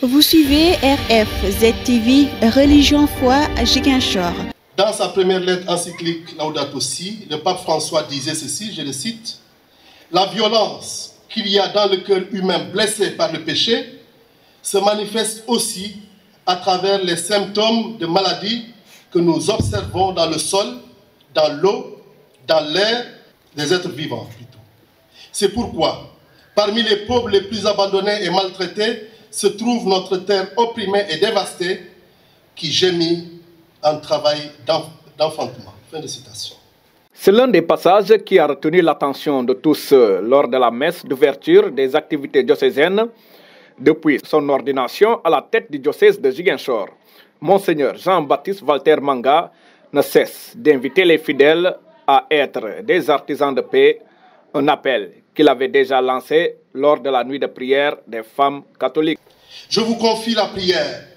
Vous suivez RFZ TV, Religion, Foi, Ziguinchor. Dans sa première lettre encyclique Laudato Si, le pape François disait ceci, je le cite, « La violence qu'il y a dans le cœur humain blessé par le péché se manifeste aussi à travers les symptômes de maladie que nous observons dans le sol, dans l'eau, dans l'air, des êtres vivants plutôt. C'est pourquoi, parmi les peuples les plus abandonnés et maltraités, se trouve notre terre opprimée et dévastée qui gémit en travail d'enfantement. » Fin de citation. C'est l'un des passages qui a retenu l'attention de tous lors de la messe d'ouverture des activités diocésaines depuis son ordination à la tête du diocèse de Ziguinchor. Monseigneur Jean-Baptiste Walter Manga ne cesse d'inviter les fidèles à être des artisans de paix, un appel qu'il avait déjà lancé lors de la nuit de prière des femmes catholiques. Je vous confie la prière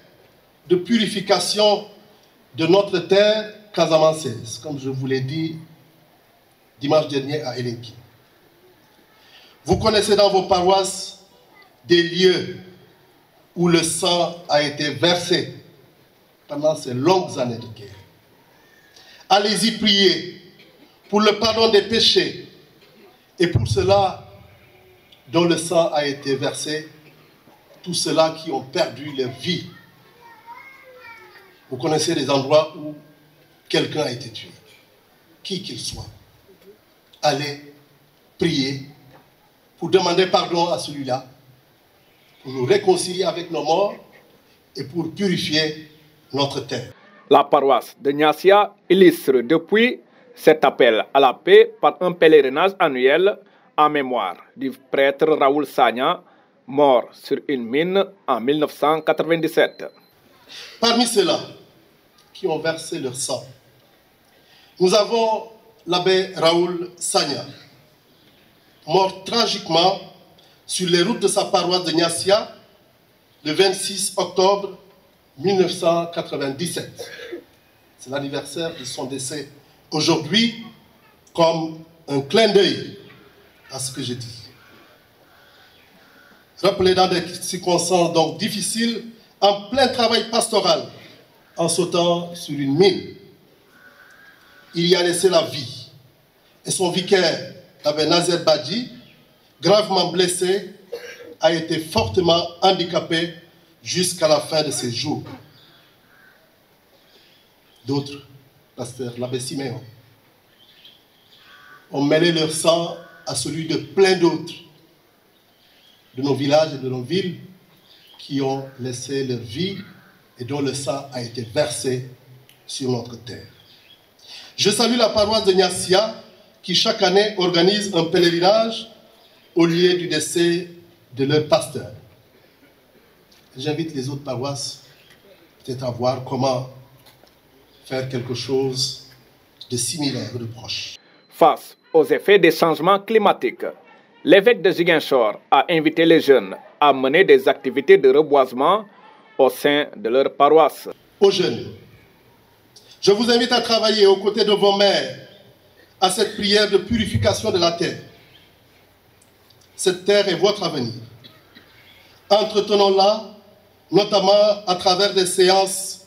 de purification de notre terre casamançaise, comme je vous l'ai dit dimanche dernier à Elenki. Vous connaissez dans vos paroisses des lieux où le sang a été versé pendant ces longues années de guerre. Allez-y prier pour le pardon des péchés et pour ceux-là dont le sang a été versé, tous ceux-là qui ont perdu leur vie. Vous connaissez des endroits où quelqu'un a été tué, qui qu'il soit. Allez prier pour demander pardon à celui-là, pour nous réconcilier avec nos morts et pour purifier notre terre. La paroisse de Niassia illustre depuis cet appel à la paix par un pèlerinage annuel en mémoire du prêtre Raoul Sagna, mort sur une mine en 1997. Parmi ceux-là qui ont versé leur sang, nous avons l'abbé Raoul Sagna, mort tragiquement sur les routes de sa paroisse de Niassia le 26 octobre 1997. C'est l'anniversaire de son décès aujourd'hui, comme un clin d'œil à ce que j'ai dit. Rappelé dans des circonstances donc difficiles, en plein travail pastoral, en sautant sur une mine, il y a laissé la vie. Et son vicaire, l'abbé Nazer Badji, gravement blessé, a été fortement handicapé jusqu'à la fin de ses jours. D'autres, pasteur l'abbé Siméon, ont mêlé leur sang à celui de plein d'autres de nos villages et de nos villes qui ont laissé leur vie et dont le sang a été versé sur notre terre. Je salue la paroisse de Niassia qui chaque année organise un pèlerinage au lieu du décès de leur pasteur. J'invite les autres paroisses peut-être à voir comment faire quelque chose de similaire, de proche. Face aux effets des changements climatiques, l'évêque de Ziguinchor a invité les jeunes à mener des activités de reboisement au sein de leur paroisse. Aux jeunes, je vous invite à travailler aux côtés de vos mères à cette prière de purification de la terre. Cette terre est votre avenir. Entretenons-la, notamment à travers des séances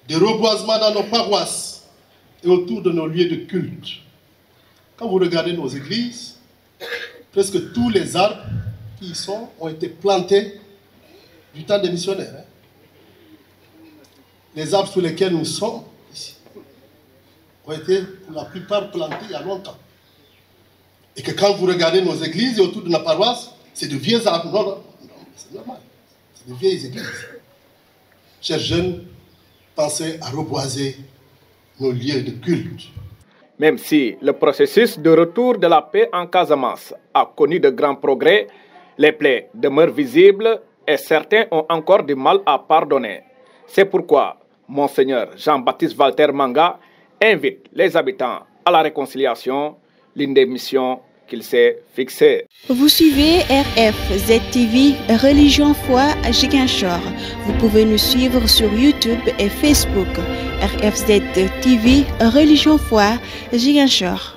de reboisement dans nos paroisses et autour de nos lieux de culte. Quand vous regardez nos églises, presque tous les arbres qui y sont ont été plantés du temps des missionnaires. Les arbres sur lesquels nous sommes ici ont été pour la plupart plantés il y a longtemps. Et que quand vous regardez nos églises et autour de nos paroisses, c'est de vieux arbres. Non, non, non, c'est normal. C'est de vieilles églises. Chers jeunes, pensez à reboiser nos lieux de culte. Même si le processus de retour de la paix en Casamance a connu de grands progrès, les plaies demeurent visibles et certains ont encore du mal à pardonner. C'est pourquoi Monseigneur Jean-Baptiste Walter Manga invite les habitants à la réconciliation, l'une des missions qu'il s'est fixée. Vous suivez RFZ TV, Religion, Foi, Ziguinchor. Vous pouvez nous suivre sur YouTube et Facebook. RFZ TV, Religion, Foi, Ziguinchor.